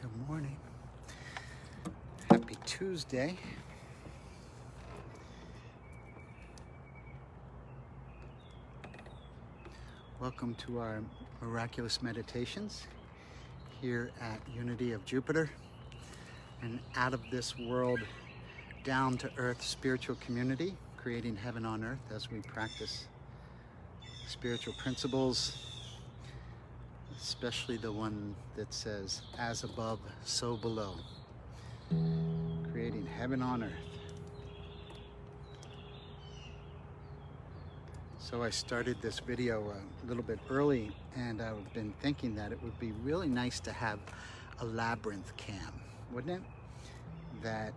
Good morning. Happy Tuesday. Welcome to our Miraculous Meditations here at Unity of Jupiter, an out of this world, down to earth spiritual community, creating heaven on earth as we practice spiritual principles, especially the one that says, as above, so below, creating heaven on earth. So I started this video a little bit early, and I've been thinking that it would be really nice to have a labyrinth cam, wouldn't it? That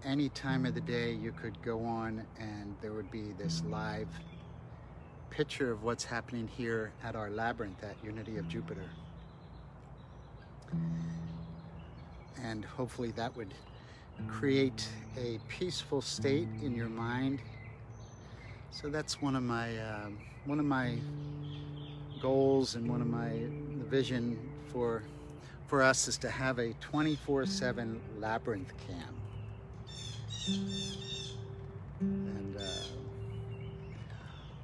any time of the day you could go on and there would be this live picture of what's happening here at our labyrinth at Unity of Jupiter. And hopefully that would create a peaceful state in your mind. So that's one of my goals, and one of the vision for us is to have a 24/7 labyrinth cam. And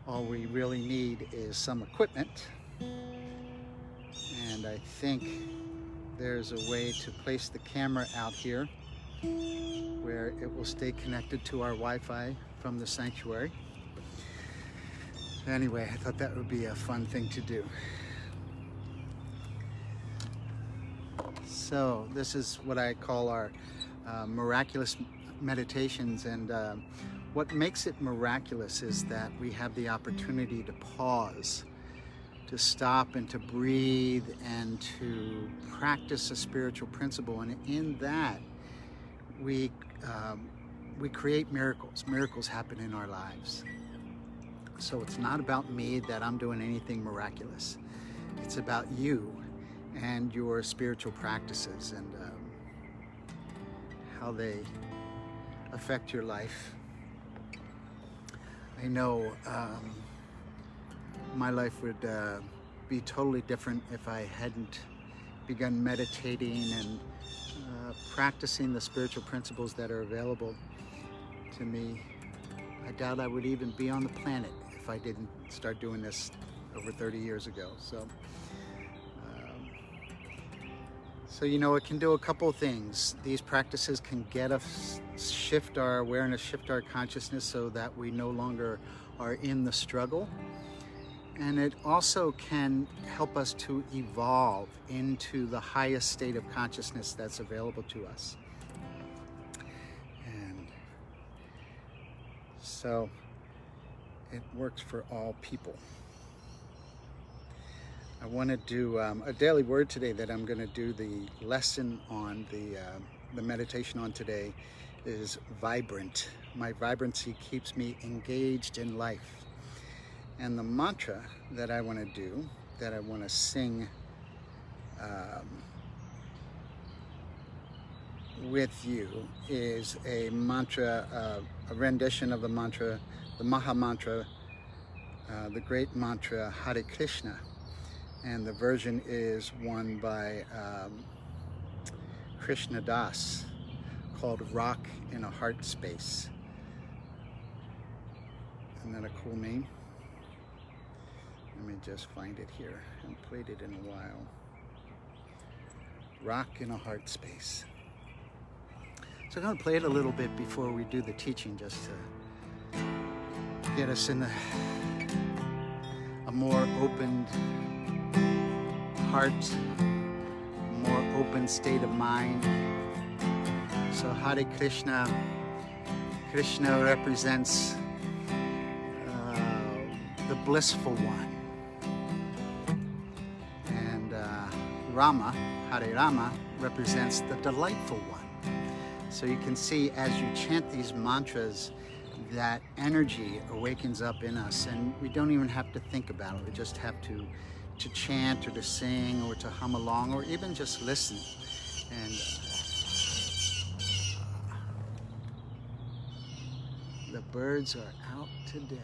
all we really need is some equipment, and I think there's a way to place the camera out here where it will stay connected to our Wi-Fi from the sanctuary. Anyway, I thought that would be a fun thing to do. So this is what I call our miraculous meditations, and what makes it miraculous is that we have the opportunity to pause, to stop and to breathe and to practice a spiritual principle, and in that we create miracles. Miracles happen in our lives. So it's not about me that I'm doing anything miraculous. It's about you and your spiritual practices and how they affect your life. I know my life would be totally different if I hadn't begun meditating and practicing the spiritual principles that are available to me. I doubt I would even be on the planet if I didn't start doing this over 30 years ago. So you know, it can do a couple of things. These practices can get us, shift our awareness, shift our consciousness so that we no longer are in the struggle. And it also can help us to evolve into the highest state of consciousness that's available to us. And so it works for all people. I want to do a daily word today that I'm going to do the lesson on, the meditation on today is vibrant. My vibrancy keeps me engaged in life. And the mantra that I want to do, that I want to sing with you, is a mantra, a rendition of the mantra, the Maha Mantra, the great mantra Hare Krishna. And the version is one by Krishna Das called Rock in a Heart Space. Isn't that a cool name? Let me just find it here. I haven't played it in a while. Rock in a Heart Space. So I'm going to play it a little bit before we do the teaching, just to get us in a more open heart, more open state of mind. So Hare Krishna. Krishna represents the blissful one. And Rama, Hare Rama, represents the delightful one. So you can see as you chant these mantras, that energy awakens up in us, and we don't even have to think about it. We just have to chant or to sing or to hum along or even just listen. And the birds are out today.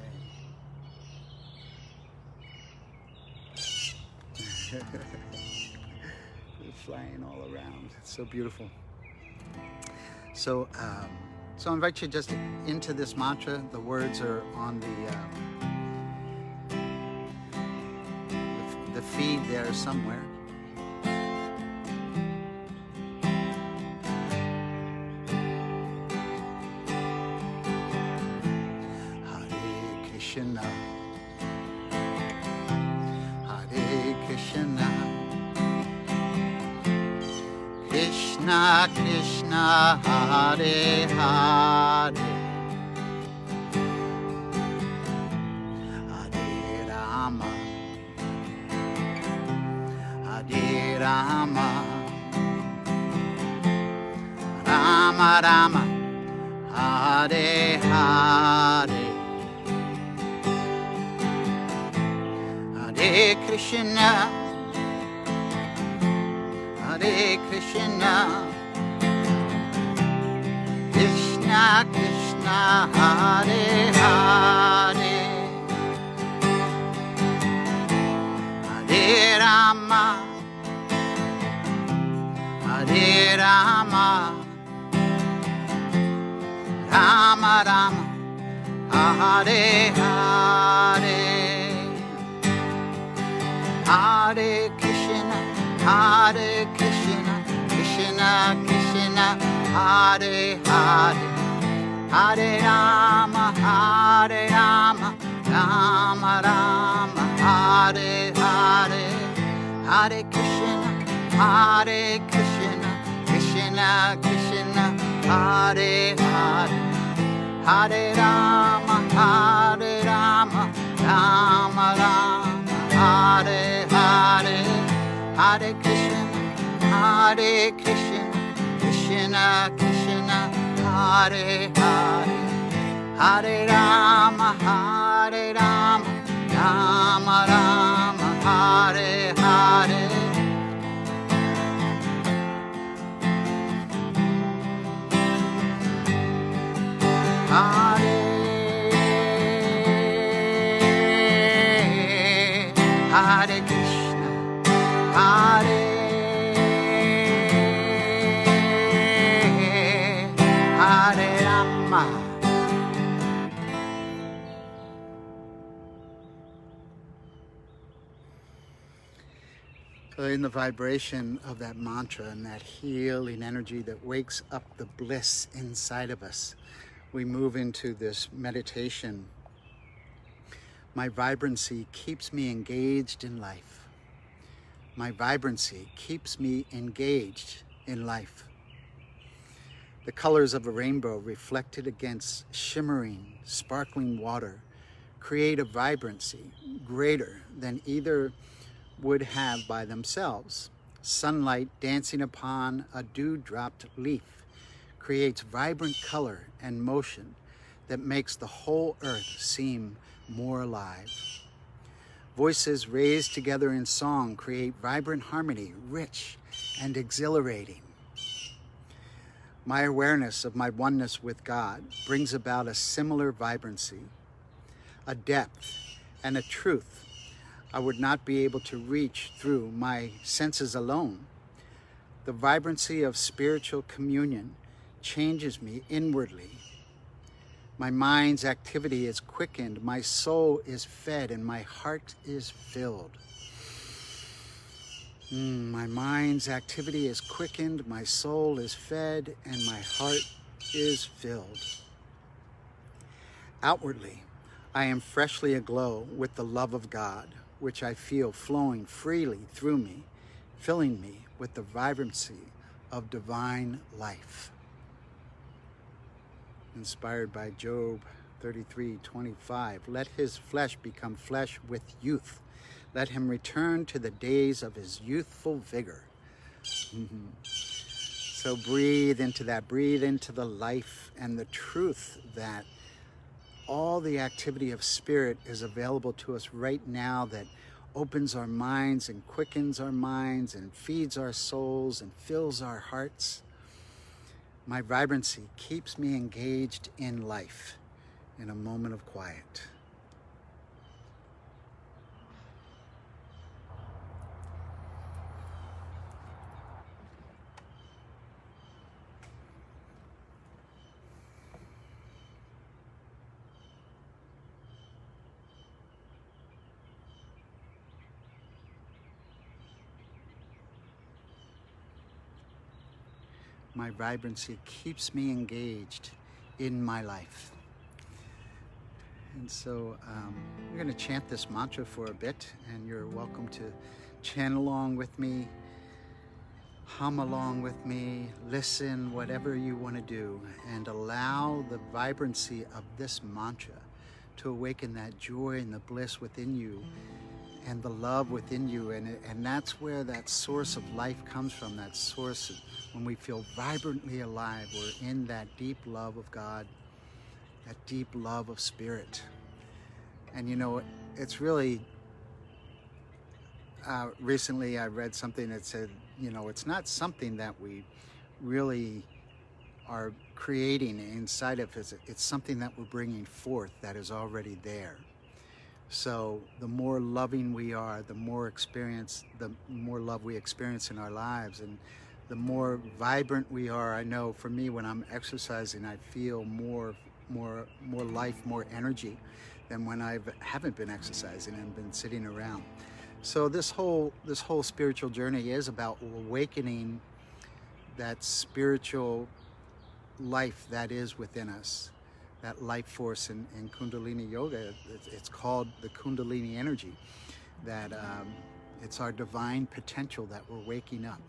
flying all around. It's so beautiful. So, so I invite you just into this mantra. The words are on the feed there somewhere. Hare Krishna, Hare Krishna, Krishna Krishna, Hare Hare, Hare Rama, Hare Rama, Rama Rama, Hare Hare, Hare Krishna, Hare Krishna, Krishna Krishna, Hare Hare, Hare Rama, Hare Rama, Rama Rama, Hare Hare, Hare Krishna, Hare Krishna, Krishna Krishna, Hare Hare, Hare Rama, Hare Rama, Rama Rama, Hare Hare, Hare Krishna, Hare Krishna, Krishna Krishna, Hare Hare, Hare Rama, Hare Rama, Rama Rama, Hare Hare, Hare Krishna, Hare Krishna, Krishna Krishna, Hare Hare, Hare Rama, Hare Rama, Rama Rama, Hare Hare. Hare Krishna, Hare Rama. So in the vibration of that mantra and that healing energy that wakes up the bliss inside of us, we move into this meditation. My vibrancy keeps me engaged in life. My vibrancy keeps me engaged in life. The colors of a rainbow reflected against shimmering, sparkling water create a vibrancy greater than either would have by themselves. Sunlight dancing upon a dew-dropped leaf creates vibrant color and motion that makes the whole earth seem more alive. Voices raised together in song create vibrant harmony, rich and exhilarating. My awareness of my oneness with God brings about a similar vibrancy, a depth and a truth I would not be able to reach through my senses alone. The vibrancy of spiritual communion changes me inwardly. My mind's activity is quickened, my soul is fed, and my heart is filled. My mind's activity is quickened, my soul is fed, and my heart is filled. Outwardly, I am freshly aglow with the love of God, which I feel flowing freely through me, filling me with the vibrancy of divine life. Inspired by Job 33:25, let his flesh become flesh with youth. Let him return to the days of his youthful vigor. So breathe into that, breathe into the life and the truth that all the activity of spirit is available to us right now, that opens our minds and quickens our minds and feeds our souls and fills our hearts. My vibrancy keeps me engaged in life in a moment of quiet. my vibrancy keeps me engaged in my life. And so we're going to chant this mantra for a bit, and you're welcome to chant along with me, hum along with me, listen, whatever you want to do, and allow the vibrancy of this mantra to awaken that joy and the bliss within you and the love within you. And that's where that source of life comes from, that source of, when we feel vibrantly alive, we're in that deep love of God, that deep love of spirit. And you know, it's really, recently I read something that said, you know, it's not something that we really are creating inside of us. It's something that we're bringing forth that is already there. So the more loving we are, the more love we experience in our lives, and the more vibrant we are. I know for me, when I'm exercising, I feel more life, more energy than when I haven't been exercising and been sitting around. So this whole spiritual journey is about awakening that spiritual life that is within us, that life force in Kundalini Yoga. It's called the Kundalini energy, that it's our divine potential that we're waking up.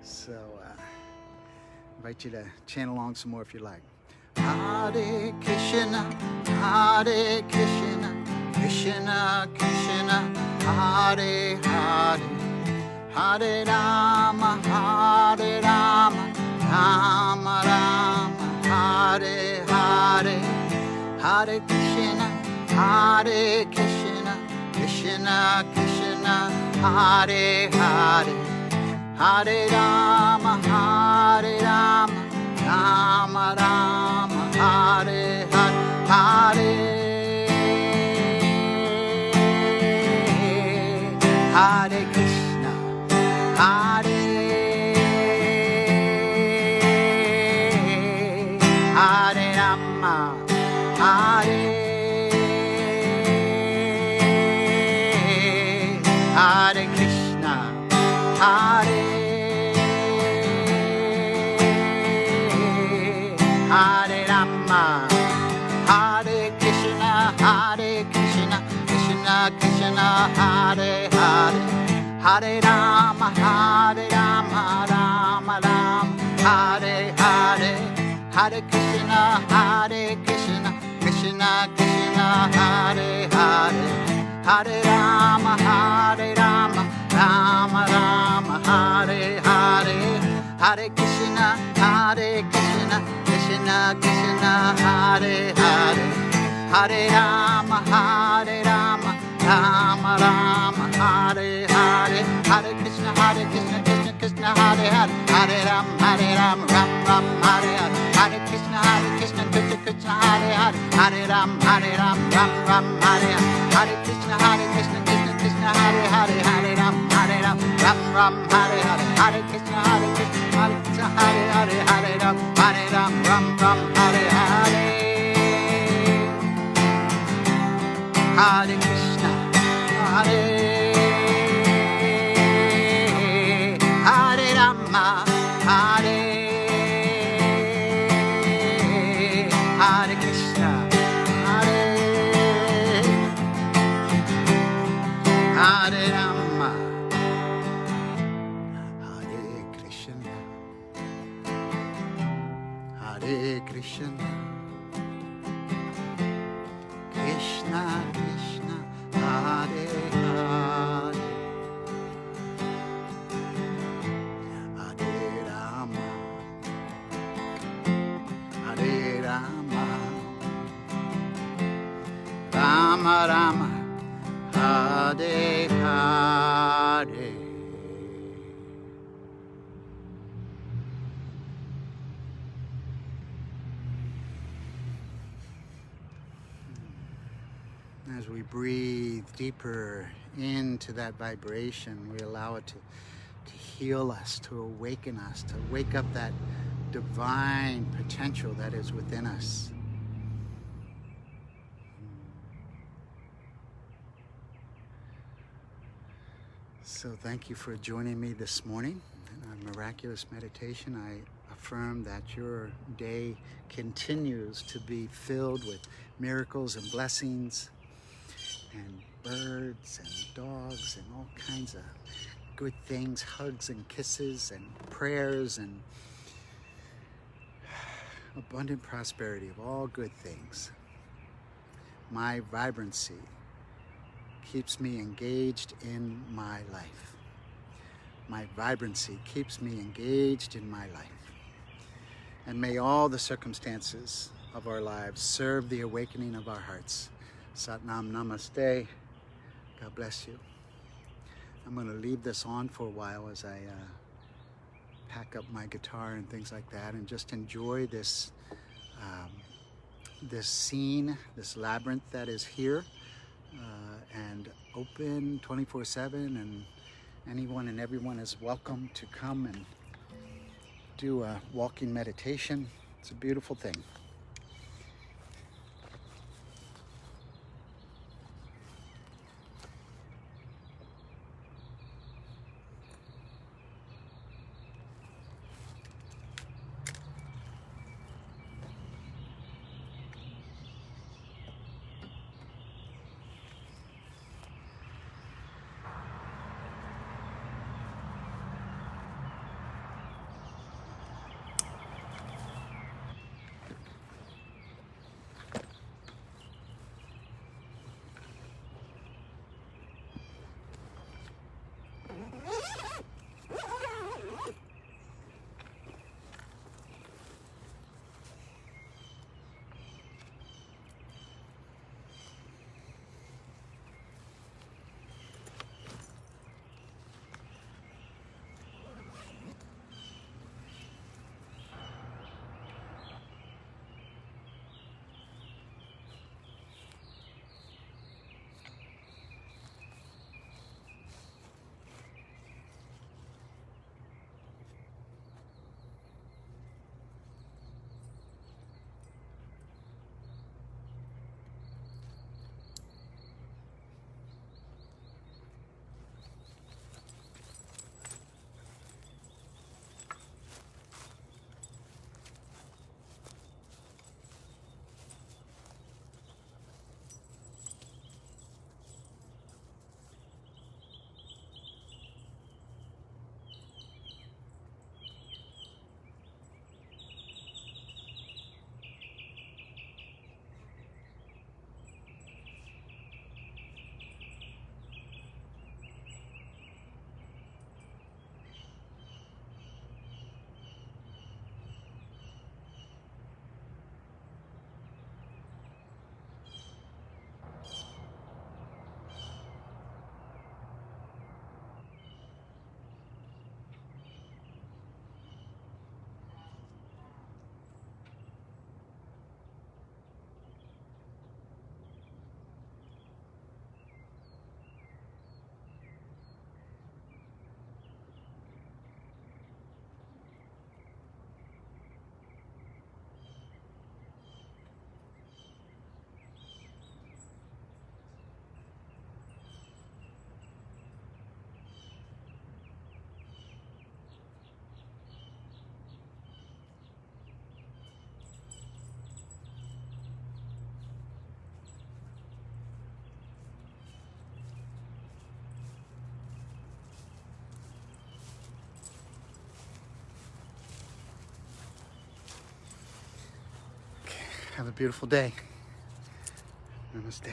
So I invite you to chant along some more if you like. Hare Krishna, Hare Krishna, Krishna Krishna, Hare Hare, Hare Rama, Hare Rama, Rama Rama, Hare Hare, Hare Krishna, Hare Krishna, Krishna Krishna, Hare Hare, Hare Rama, Hare Rama, Rama Rama, Hare Hare, Hare Krishna, Hare Rama, Hare Krishna, Hare Rama, Hare Krishna, Hare Krishna, Krishna Krishna, Hare Hare, Hare Rama, Hare Rama, Rama Rama, Hare Hare, Hare Krishna, Hare Krishna, Krishna Krishna, Hare Hare, Hare Rama, Hare Rama, Rama Rama, Hare Hare, Hare Krishna, Hare Krishna, Krishna Krishna, Hare Hare, Hare Rama, Hare Rama, Rama Rama, Hare Hare, Hare Krishna, Krishna Krishna, Hare Hare, Hare Rama, Ram Ram, Hare Hare, Hare Krishna, Krishna Krishna, Hare Hare, Hare Rama, Ram Ram, Hare Hare, Hare Krishna, Krishna Krishna, Hare Hare, Hare Rama, Ram Ram, Hare Hare, Hare Krishna, Hare Hare, Hare Rama, Ram Ram, Hare Hare, Hare Krishna, Hare Rama, Hare Krishna, Hare Rama, Hare Krishna, Hare Krishna, Krishna Krishna, Hare Hare, Hare Rama, Hare Rama, Rama Rama, Hare Hare. As we breathe deeper into that vibration, we allow it to heal us, to awaken us, to wake up that divine potential that is within us. So thank you for joining me this morning on Miraculous Meditation. affirm that your day continues to be filled with miracles and blessings and birds and dogs and all kinds of good things, hugs and kisses and prayers and abundant prosperity of all good things. My vibrancy keeps me engaged in my life. My vibrancy keeps me engaged in my life. And may all the circumstances of our lives serve the awakening of our hearts. Satnam Namaste. God bless you. I'm going to leave this on for a while as I pack up my guitar and things like that, and just enjoy this this scene, this labyrinth that is here, and open 24/7, and anyone and everyone is welcome to come and do a walking meditation. It's a beautiful thing. Have a beautiful day. Namaste.